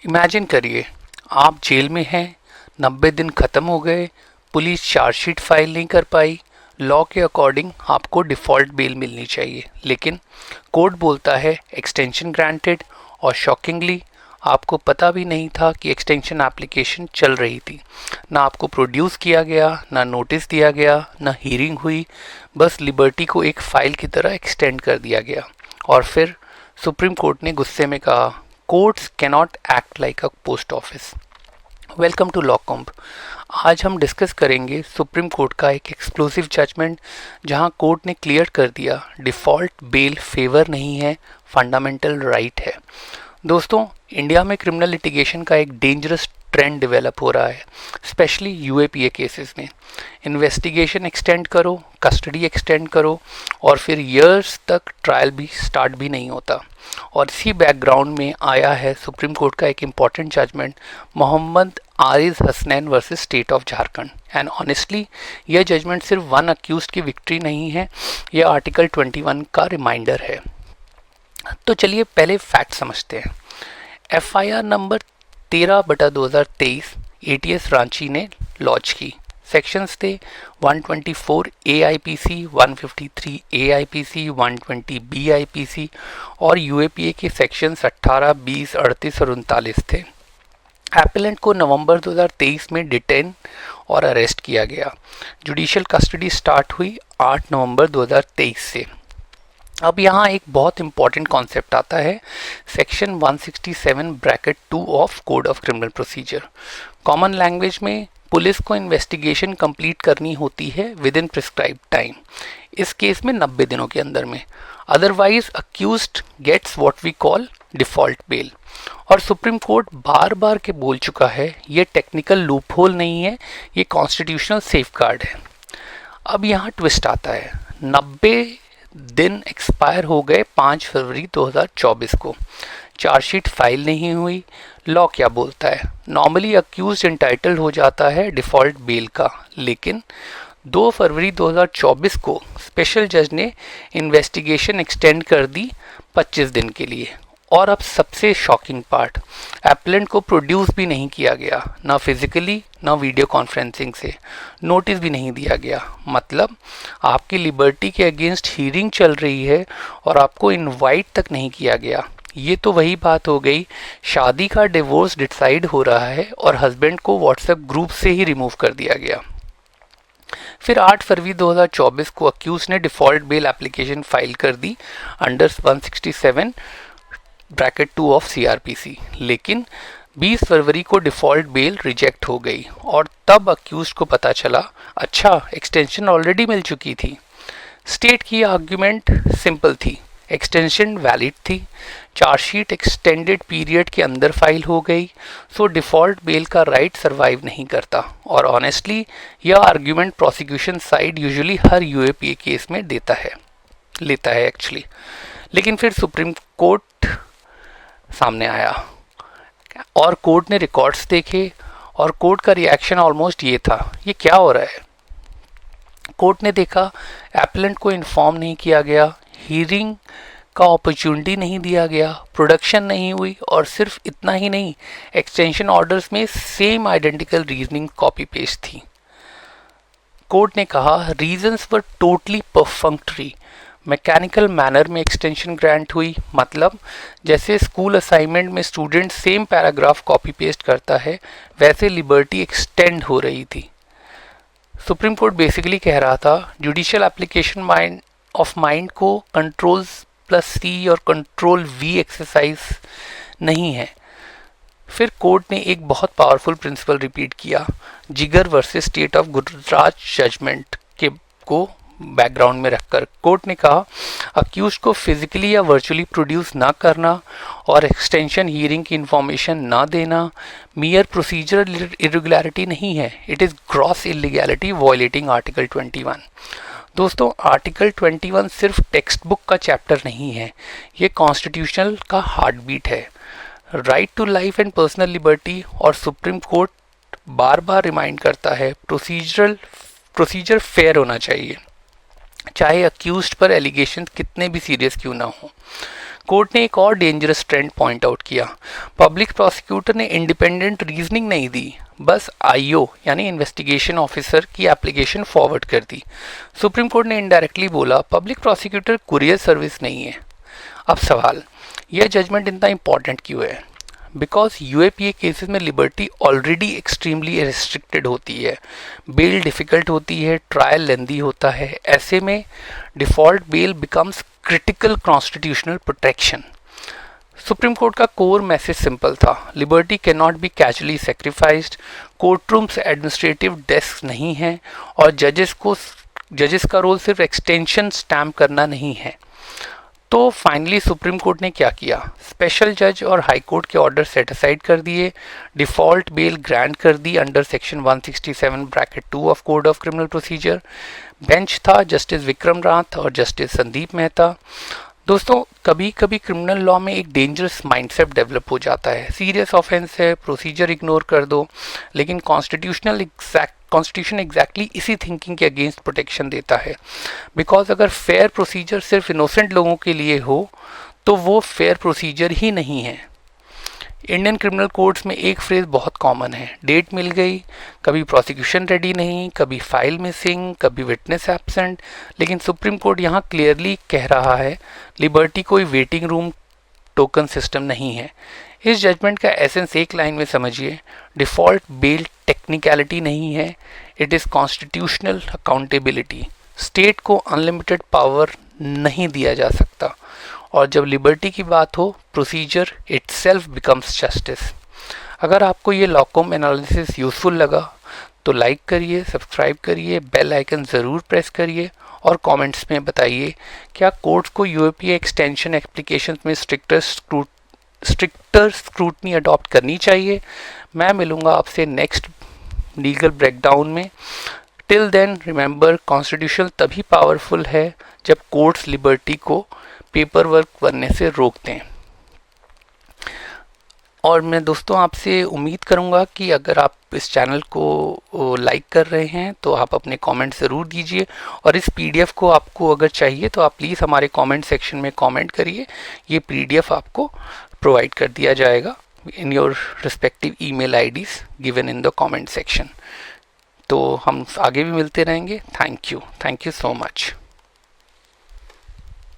Imagine करिए, आप jail में हैं, 90 दिन ख़त्म हो गए, पुलिस चार्जशीट फाइल नहीं कर पाई। लॉ के अकॉर्डिंग आपको डिफ़ॉल्ट बेल मिलनी चाहिए, लेकिन कोर्ट बोलता है एक्सटेंशन ग्रांटेड। और शॉकिंगली आपको पता भी नहीं था कि एक्सटेंशन एप्लीकेशन चल रही थी। ना आपको प्रोड्यूस किया गया, ना नोटिस दिया गया, ना हीयरिंग हुई। बस लिबर्टी को एक फ़ाइल की तरह एक्सटेंड कर दिया गया। और फिर सुप्रीम कोर्ट ने गुस्से में कहा, courts cannot act like a post office. Welcome to Law Comp. आज हम डिस्कस करेंगे सुप्रीम कोर्ट का एक एक्सप्लोसिव जजमेंट, जहां कोर्ट ने क्लियर कर दिया डिफ़ॉल्ट बेल फेवर नहीं है, फंडामेंटल राइट है। दोस्तों, इंडिया में क्रिमिनल लिटिगेशन का एक डेंजरस ट्रेंड डेवलप हो रहा है, स्पेशली यूएपीए केसेस में। इन्वेस्टिगेशन एक्सटेंड करो, कस्टडी एक्सटेंड करो, और फिर ईयर्स तक ट्रायल भी स्टार्ट भी नहीं होता। और इसी बैकग्राउंड में आया है सुप्रीम कोर्ट का एक important judgement, Mohammad Arij Hasnain versus state of Jharkhand. And honestly यह जजमेंट सिर्फ वन अक्यूज की विक्ट्री नहीं है, यह आर्टिकल 21 का रिमाइंडर है। तो चलिए पहले फैक्ट समझते हैं। एफआईआर नंबर 13/2023 एटीएस रांची ने लॉन्च की। सेक्शंस थे 124 AIPC, 153 AIPC, 120 BIPC और यूएपीए के सेक्शंस 18, 20, 38 और 39 थे। एपेलेंट को नवंबर 2023 में डिटेन और अरेस्ट किया गया। जुडिशियल कस्टडी स्टार्ट हुई 8 नवंबर 2023 से। अब यहाँ एक बहुत इंपॉर्टेंट कॉन्सेप्ट आता है, section 167(2) of code of criminal procedure. Common language में पुलिस को इन्वेस्टिगेशन कंप्लीट करनी होती है विद इन प्रिस्क्राइब टाइम, इस केस में 90 दिनों के अंदर में। Otherwise accused gets what we call default bail. और सुप्रीम कोर्ट बार बार के बोल चुका है, ये टेक्निकल लूपहोल नहीं है, ये कॉन्स्टिट्यूशनल सेफगार्ड है। अब यहाँ ट्विस्ट आता है, 90 दिन एक्सपायर हो गए 5 फरवरी 2024 को, चार्जशीट फाइल नहीं हुई। लॉ क्या बोलता है? नॉर्मली अक्यूज इंटाइटल्ड हो जाता है डिफ़ॉल्ट बेल का, लेकिन 2 फरवरी 2024 को स्पेशल जज ने इन्वेस्टिगेशन एक्सटेंड कर दी 25 दिन के लिए। और अब सबसे शॉकिंग पार्ट, एप्लेंट को प्रोड्यूस भी नहीं किया गया, ना फिजिकली ना वीडियो कॉन्फ्रेंसिंग से, नोटिस भी नहीं दिया गया। मतलब आपकी लिबर्टी के अगेंस्ट हीयरिंग चल रही है और आपको इनवाइट तक नहीं किया गया। ये तो वही बात हो गई, शादी का डिवोर्स डिसाइड हो रहा है और हस्बैंड को व्हाट्सएप ग्रुप से ही रिमूव कर दिया गया। फिर 8 फरवरी 2024 को अक्यूज ने डिफ़ॉल्ट बेल एप्लीकेशन फाइल कर दी अंडर 167(2) ऑफ CRPC, लेकिन 20 फरवरी को डिफ़ॉल्ट बेल रिजेक्ट हो गई। और तब अक्यूज को पता चला, अच्छा एक्सटेंशन ऑलरेडी मिल चुकी थी। स्टेट की आर्ग्यूमेंट सिंपल थी, एक्सटेंशन वैलिड थी, चार्जशीट एक्सटेंडेड पीरियड के अंदर फाइल हो गई, सो डिफ़ॉल्ट बेल का राइट सरवाइव नहीं करता। और ऑनेस्टली यह आर्ग्यूमेंट प्रोसिक्यूशन साइड यूजुअली हर यूएपीए केस में लेता है एक्चुअली। लेकिन फिर सुप्रीम कोर्ट सामने आया और कोर्ट ने रिकॉर्ड्स देखे, और कोर्ट का रिएक्शन ऑलमोस्ट ये था, ये क्या हो रहा है। कोर्ट ने देखा एप्लेंट को इन्फॉर्म नहीं किया गया, हीयरिंग का अपॉर्चुनिटी नहीं दिया गया, प्रोडक्शन नहीं हुई, और सिर्फ इतना ही नहीं, एक्सटेंशन ऑर्डर्स में same identical reasoning copy paste थी। कोर्ट ने कहा reasons were totally perfunctory, mechanical manner में एक्सटेंशन ग्रांट हुई। मतलब जैसे स्कूल असाइनमेंट में student same paragraph copy paste करता है, वैसे लिबर्टी एक्सटेंड हो रही थी। सुप्रीम कोर्ट बेसिकली कह रहा था जुडिशियल एप्लीकेशन ऑफ माइंड को कंट्रोल+C और कंट्रोल+V एक्सरसाइज नहीं है। फिर कोर्ट ने एक बहुत पावरफुल प्रिंसिपल रिपीट किया, Jigar versus state of Gujarat judgement के को बैकग्राउंड में रखकर कोर्ट ने कहा अक्यूज को फिजिकली या वर्चुअली प्रोड्यूस ना करना और एक्सटेंशन हियरिंग की इंफॉर्मेशन ना देना मियर प्रोसीजरल इरेगुलरिटी नहीं है, it is gross illegality violating article 21। दोस्तों, आर्टिकल 21 सिर्फ टेक्स्ट बुक का चैप्टर नहीं है, ये कॉन्स्टिट्यूशनल का हार्ट बीट है, right to life and personal liberty. और सुप्रीम कोर्ट बार बार रिमाइंड करता है प्रोसीजर फेयर होना चाहिए, चाहे अक्यूज्ड पर एलिगेशन कितने भी सीरियस क्यों ना हो। कोर्ट ने एक और डेंजरस ट्रेंड पॉइंट आउट किया। पब्लिक प्रोसिक्यूटर ने इंडिपेंडेंट रीजनिंग नहीं दी, बस आईओ यानी इन्वेस्टिगेशन ऑफिसर की एप्लीकेशन फॉरवर्ड कर दी। सुप्रीम कोर्ट ने इनडायरेक्टली बोला पब्लिक प्रोसिक्यूटर कुरियर सर्विस नहीं है। अब सवाल, यह जजमेंट इतना इंपॉर्टेंट क्यों है? बिकॉज यूएपीए केसेस में लिबर्टी ऑलरेडी एक्सट्रीमली रिस्ट्रिक्टेड होती है, बेल डिफ़िकल्ट होती है, ट्रायल लेंदी होता है। ऐसे में default bell becomes critical constitutional protection. Supreme court का कोर मैसेज सिंपल था, liberty can not be casually sacrificed, court rooms administrative desk नहीं है और जजेस का रोल सिर्फ एक्सटेंशन स्टैम्प करना नहीं है। तो फाइनली सुप्रीम कोर्ट ने क्या किया? स्पेशल जज और हाई कोर्ट के ऑर्डर सेट असाइड कर दिए, डिफ़ॉल्ट बेल ग्रांट कर दी under section 167(2) of code of criminal procedure. Bench था जस्टिस विक्रम नाथ और जस्टिस संदीप मेहता। दोस्तों, कभी कभी क्रिमिनल लॉ में एक डेंजरस माइंडसेट डेवलप हो जाता है, सीरियस ऑफेंस है, प्रोसीजर इग्नोर कर दो, लेकिन कॉन्स्टिट्यूशन एग्जैक्टली इसी थिंकिंग के अगेंस्ट प्रोटेक्शन देता है। बिकॉज अगर फेयर प्रोसीजर सिर्फ इनोसेंट लोगों के लिए हो तो वो फेयर प्रोसीजर ही नहीं है। इंडियन क्रिमिनल कोर्ट्स में एक फ्रेज बहुत कॉमन है, डेट मिल गई, कभी प्रोसिक्यूशन रेडी नहीं, कभी फाइल मिसिंग, कभी विटनेस एब्सेंट। लेकिन सुप्रीम कोर्ट यहाँ क्लियरली कह रहा है लिबर्टी कोई वेटिंग रूम टोकन सिस्टम नहीं है। इस जजमेंट का एसेंस एक लाइन में समझिए, डिफ़ॉल्ट बेल टेक्निकलिटी नहीं है, it is constitutional accountability. State को अनलिमिटेड पावर नहीं दिया जा सकता और जब लिबर्टी की बात हो प्रोसीजर इटसेल्फ बिकम्स जस्टिस। अगर आपको ये लॉकॉम एनालिसिस यूज़फुल लगा तो लाइक करिए, सब्सक्राइब करिए, बेल आइकन ज़रूर प्रेस करिए और कमेंट्स में बताइए क्या कोर्ट्स को यूएपीए एक्सटेंशन एप्लीकेशन में स्ट्रिक्टर स्क्रूटनी अडॉप्ट करनी चाहिए। मैं मिलूँगा आपसे नेक्स्ट लीगल ब्रेकडाउन में। टिल देन रिमेंबर, कॉन्स्टिट्यूशन तभी पावरफुल है जब कोर्ट्स लिबर्टी को पेपर वर्क बनने से रोकते हैं। और मैं दोस्तों आपसे उम्मीद करूंगा कि अगर आप इस चैनल को लाइक कर रहे हैं तो आप अपने कमेंट ज़रूर दीजिए और इस पीडीएफ को आपको अगर चाहिए तो आप प्लीज़ हमारे कमेंट सेक्शन में कमेंट करिए। ये पीडीएफ आपको प्रोवाइड कर दिया जाएगा in your respective email IDs given in the comment section. तो हम आगे भी मिलते रहेंगे। Thank you so much.